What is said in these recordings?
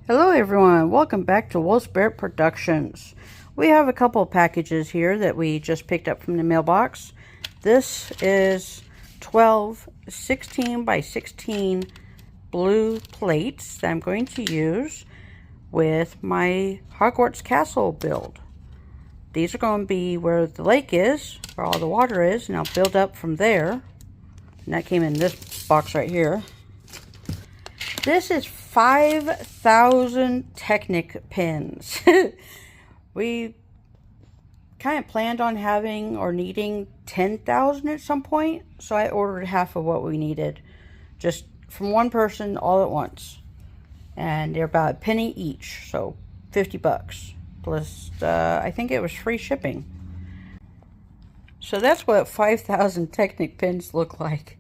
Hello everyone, welcome back to Wolf Spirit Productions. We have a couple of packages here that we just picked up from the mailbox. This is 12 16 by 16 blue plates that I'm going to use with my Hogwarts Castle build. These are going to be where the lake is, where all the water is, and I'll build up from there. And that came in this box right here. This is 5,000 Technic pins. We kind of planned on having or needing 10,000 at some point, so I ordered half of what we needed, just from one person all at once. And they're about a penny each, so 50 bucks. Plus, I think it was free shipping. So that's what 5,000 Technic pins look like.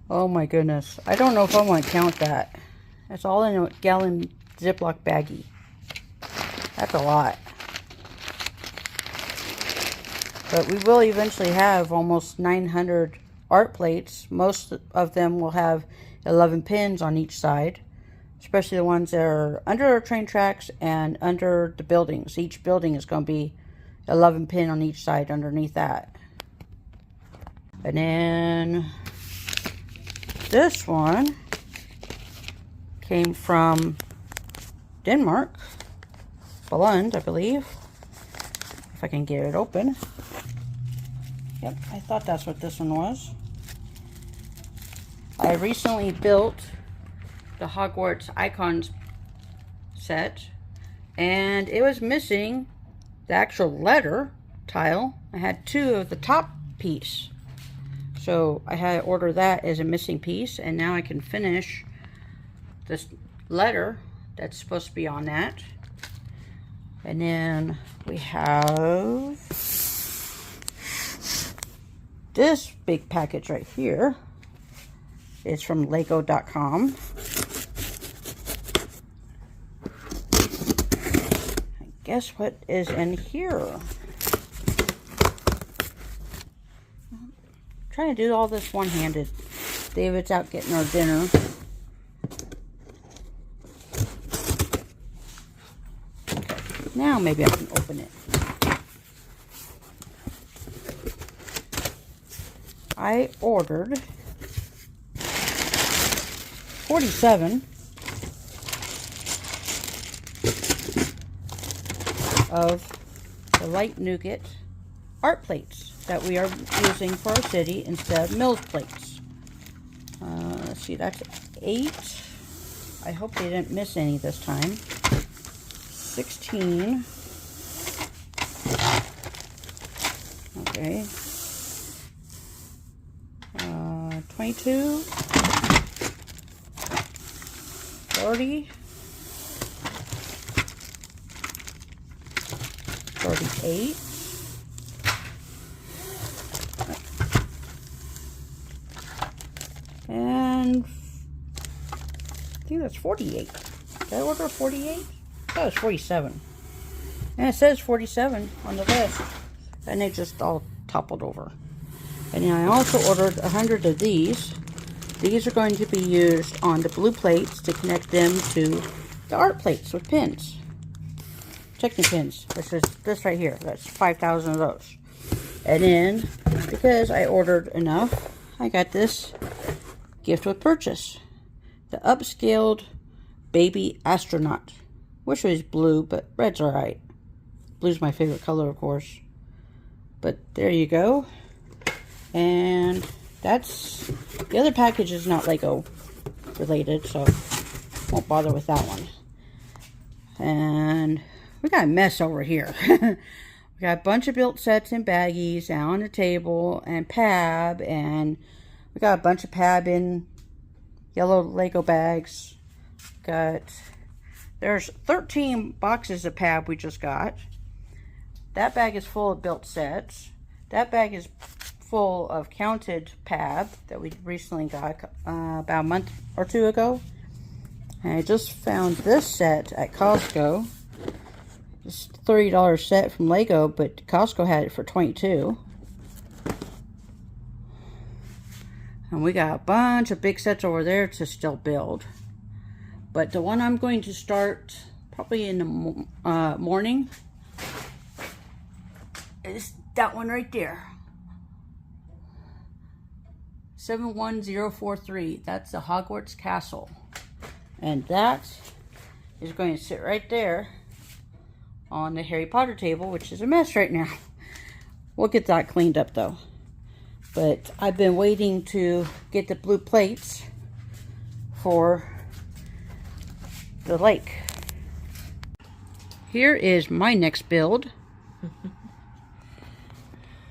Oh my goodness. I don't know if I want to count that. That's all in a gallon Ziploc baggie. That's a lot. But we will eventually have almost 900 art plates. Most of them will have 11 pins on each side. Especially the ones that are under our train tracks and under the buildings. Each building is going to be 11 pin on each side underneath that. And then this one came from Denmark, Billund, I believe. If I can get it open. Yep, I thought that's what this one was. I recently built the Hogwarts Icons set, and it was missing the actual letter tile. I had two of the top piece. So I had to order that as a missing piece, and now I can finish this letter that's supposed to be on that. And then we have this big package right here. It's from Lego.com. Guess what is in here? I'm trying to do all this one-handed. David's out getting our dinner. Now maybe I can open it. I ordered 47 of the light nougat art plates that we are using for our city instead of Mills plates. Let's see, that's 8. I hope they didn't miss any this time. 16. Okay. 22. 30. 38. And I think that's 48. Did I order 48? That was 47. And it says 47 on the list. And they just all toppled over. And then I also ordered 100 of these. These are going to be used on the blue plates to connect them to the art plates with pins. Technic pins. This is this right here. That's 5,000 of those. And then, because I ordered enough, I got this gift with purchase. The upscaled baby astronaut. Wish it was blue, but red's alright. Blue's my favorite color, of course. But there you go. And that's... the other package is not Lego related, so won't bother with that one. And we got a mess over here. We got a bunch of built sets and baggies out on the table, and Pab, and we got a bunch of Pab in yellow Lego bags. There's 13 boxes of Pab we just got. That bag is full of built sets. That bag is full of counted Pab that we recently got about a month or two ago. And I just found this set at Costco. It's a $30 set from Lego, but Costco had it for $22. And we got a bunch of big sets over there to still build. But the one I'm going to start probably in the morning is that one right there. 71043. That's the Hogwarts Castle. And that is going to sit right there on the Harry Potter table, which is a mess right now. We'll get that cleaned up though. But I've been waiting to get the blue plates for the lake. Here is my next build.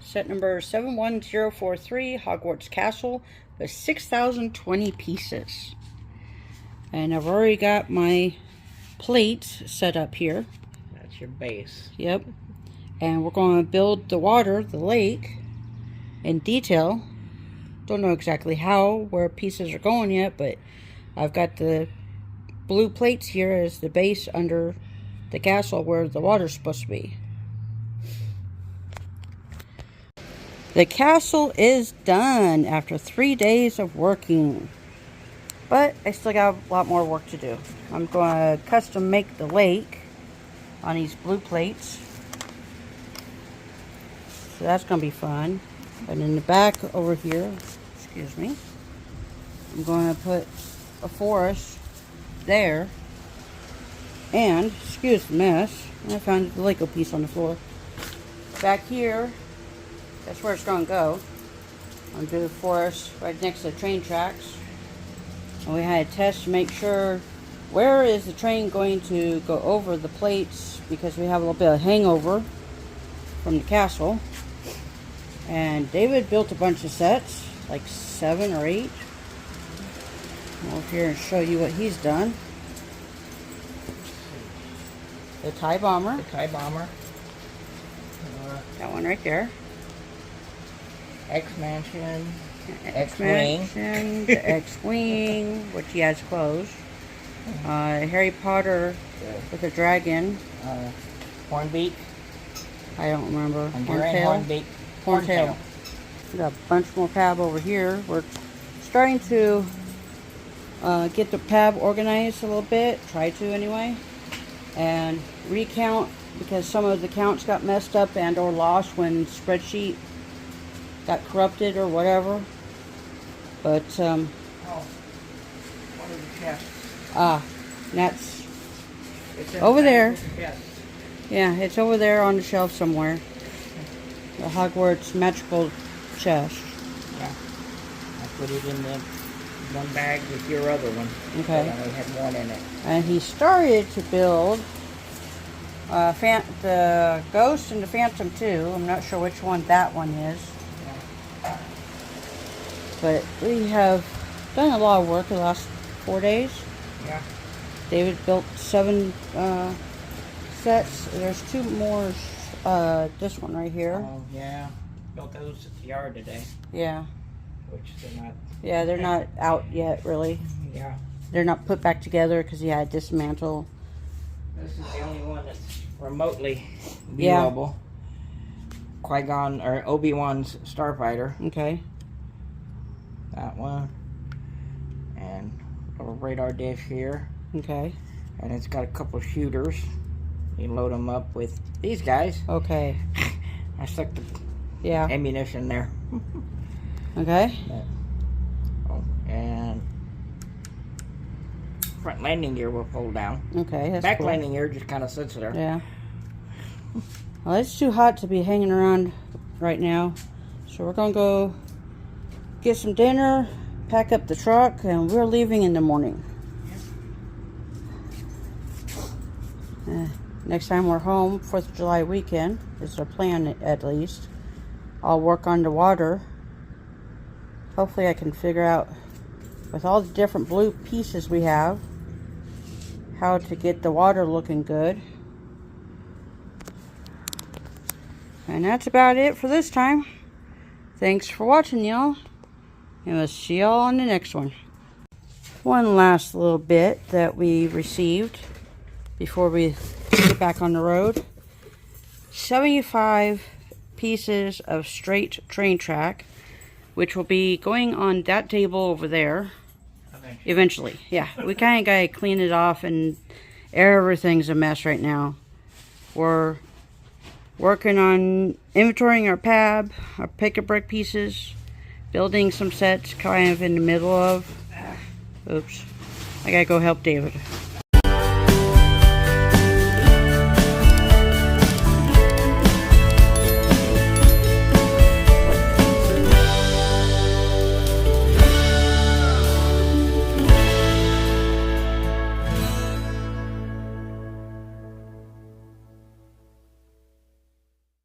Set number 71043, Hogwarts Castle, with 6,020 pieces. And I've already got my plates set up here. That's your base. Yep. And we're going to build the water, the lake, in detail. Don't know exactly how, where pieces are going yet, but I've got the blue plates here as the base under the castle where the water's supposed to be. The castle is done after 3 days of working, but I still got a lot more work to do. I'm going to custom make the lake on these blue plates, so that's going to be fun. And in the back over here, excuse me, I'm going to put a forest there, and excuse the mess, I found the Lego piece on the floor. Back here, that's where it's going to go. I'm going to do the forest right next to the train tracks. And we had a test to make sure where is the train going to go over the plates, because we have a little bit of hangover from the castle. And David built a bunch of sets, like 7 or 8. I'll over here and show you what he's done. The TIE Bomber. The TIE Bomber. That one right there. X-Mansion. X-Mansion, the X-Wing, which he has closed. Harry Potter with a dragon. Hornbeak. I don't remember. Horntail. Horntail. We got a bunch more pab over here. We're starting to get the pab organized a little bit. Try to anyway. And recount, because some of the counts got messed up and or lost when spreadsheet got corrupted or whatever. But one of the chests. That's over there. Yeah, it's over there on the shelf somewhere. The Hogwarts magical chest. Yeah. I put it in the one bag with your other one. Okay. I only had one in it. And he started to build the Ghost and the Phantom 2. I'm not sure which one that one is. Yeah. But we have done a lot of work the last 4 days. Yeah. David built 7 sets. There's 2 more. This one right here. Oh, yeah. Built those at the yard today. Yeah. Which they're not. Yeah, they're not out yet, really. Yeah. They're not put back together because he had dismantle. This is the only one that's remotely Yeah. viewable. Qui-Gon, or Obi-Wan's Starfighter. Okay. That one. And a little radar dish here. Okay. And it's got a couple shooters. You load them up with these guys. Okay. I stuck the Yeah. ammunition there. Okay. Oh, and front landing gear will fold down. Okay. That's Back cool. landing gear just kind of sits there. Yeah. Well, it's too hot to be hanging around right now, so we're gonna go get some dinner, pack up the truck, and we're leaving in the morning. Next time we're home, 4th of July weekend, is our plan at least. I'll work on the water. Hopefully I can figure out, with all the different blue pieces we have, how to get the water looking good. And that's about it for this time. Thanks for watching, y'all. And we'll see y'all on the next one. One last little bit that we received before we get back on the road. 75 pieces of straight train track, which will be going on that table over there. Okay. Eventually, yeah. We kind of got to clean it off, and everything's a mess right now. We're working on inventorying our pab, our pick-a-brick pieces, building some sets kind of in the middle of. Oops. I gotta go help David.